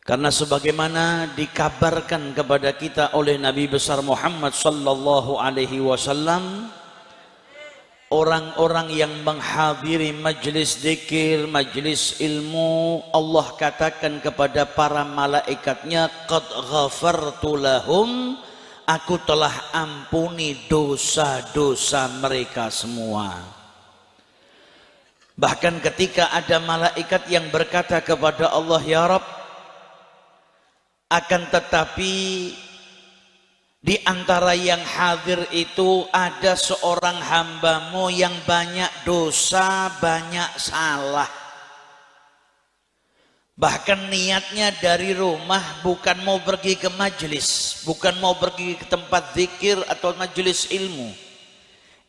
Karena sebagaimana dikabarkan kepada kita oleh Nabi besar Muhammad sallallahu alaihi wasallam, orang-orang yang menghadiri majlis zikir, majlis ilmu, Allah katakan kepada para malaikatnya, qad ghafartu lahum, aku telah ampuni dosa-dosa mereka semua. Bahkan ketika ada malaikat yang berkata kepada Allah, ya Rabb, akan tetapi di antara yang hadir itu ada seorang hambamu yang banyak dosa, banyak salah. Bahkan niatnya dari rumah bukan mau pergi ke majelis, bukan mau pergi ke tempat zikir atau majelis ilmu.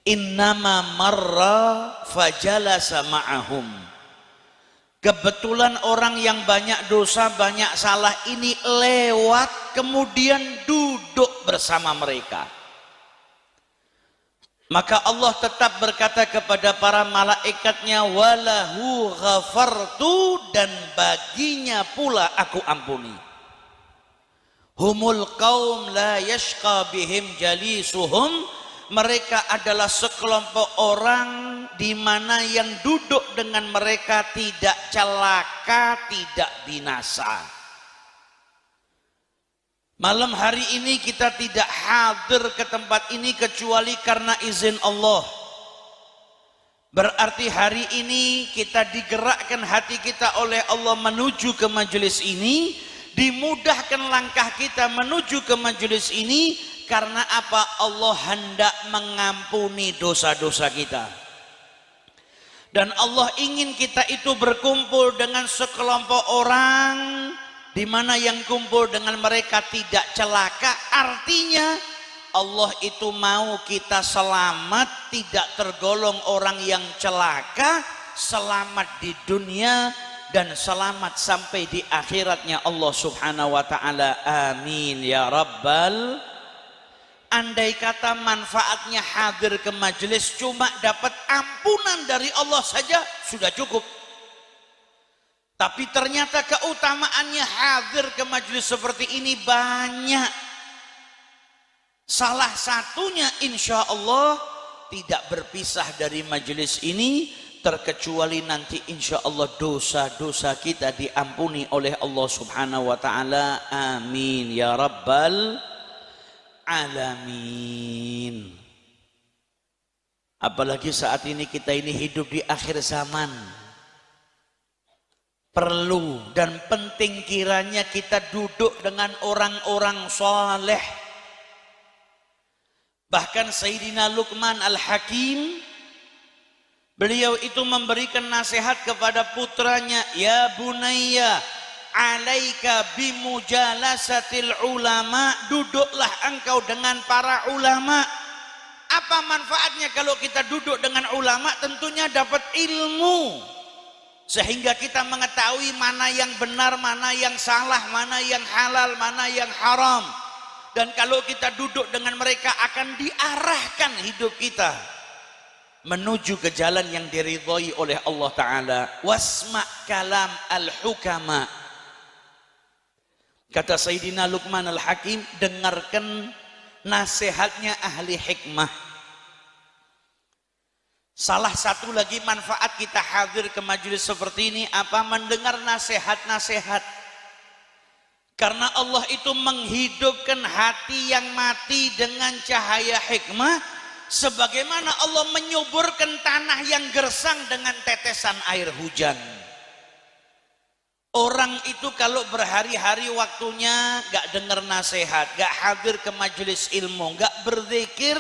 Innama marra fajalasa ma'ahum. Kebetulan orang yang banyak dosa, banyak salah ini lewat, kemudian duduk bersama mereka. Maka Allah tetap berkata kepada para malaikatnya, walahu ghafartu, dan baginya pula aku ampuni. Humul qaum la yashqa bihim jalisuhum. Mereka adalah sekelompok orang di mana yang duduk dengan mereka tidak celaka, tidak binasa. Malam hari ini kita tidak hadir ke tempat ini kecuali karena izin Allah. Berarti hari ini kita digerakkan hati kita oleh Allah menuju ke majelis ini, dimudahkan langkah kita menuju ke majelis ini. Karena apa? Allah hendak mengampuni dosa-dosa kita. Dan Allah ingin kita itu berkumpul dengan sekelompok orang di mana yang kumpul dengan mereka tidak celaka. Artinya Allah itu mau kita selamat, tidak tergolong orang yang celaka, selamat di dunia dan selamat sampai di akhiratnya Allah Subhanahu wa taala. Amin ya rabbal. Andai kata manfaatnya hadir ke majelis cuma dapat ampunan dari Allah saja sudah cukup. Tapi ternyata keutamaannya hadir ke majelis seperti ini banyak. Salah satunya insya Allah tidak berpisah dari majelis ini, terkecuali nanti insya Allah dosa-dosa kita diampuni oleh Allah Subhanahu wa taala. Amin ya rabbal alamin. Apalagi saat ini kita ini hidup di akhir zaman. Perlu dan penting kiranya kita duduk dengan orang-orang soleh. Bahkan Sayyidina Luqman Al-Hakim, beliau itu memberikan nasihat kepada putranya, ya bunayya alaika bimujalasatil ulama, duduklah engkau dengan para ulama. Apa manfaatnya kalau kita duduk dengan ulama? Tentunya dapat ilmu, sehingga kita mengetahui mana yang benar, mana yang salah, mana yang halal, mana yang haram. Dan kalau kita duduk dengan mereka akan diarahkan hidup kita menuju ke jalan yang diridhoi oleh Allah Ta'ala. Wasma' kalam al-hukama. Kata Sayyidina Luqman Al-Hakim, dengarkan nasihatnya ahli hikmah. Salah satu lagi manfaat kita hadir ke majelis seperti ini apa? Mendengar nasihat-nasihat. Karena Allah itu menghidupkan hati yang mati dengan cahaya hikmah, sebagaimana Allah menyuburkan tanah yang gersang dengan tetesan air hujan. Orang itu kalau berhari-hari waktunya gak dengar nasihat, gak hadir ke majelis ilmu, gak berzikir,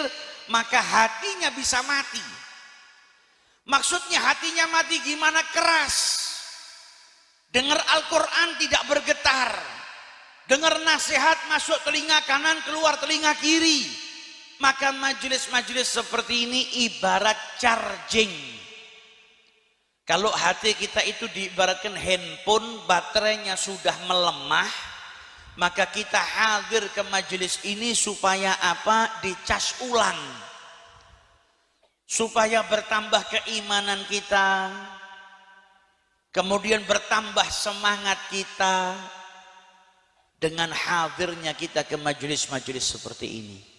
maka hatinya bisa mati. Maksudnya hatinya mati gimana? Keras. Dengar Al-Quran tidak bergetar. Dengar nasihat masuk telinga kanan, keluar telinga kiri. Maka majelis-majelis seperti ini ibarat charging. Kalau hati kita itu diibaratkan handphone, baterainya sudah melemah, maka kita hadir ke majelis ini supaya apa? Dicas ulang. Supaya bertambah keimanan kita, kemudian bertambah semangat kita, dengan hadirnya kita ke majelis-majelis seperti ini.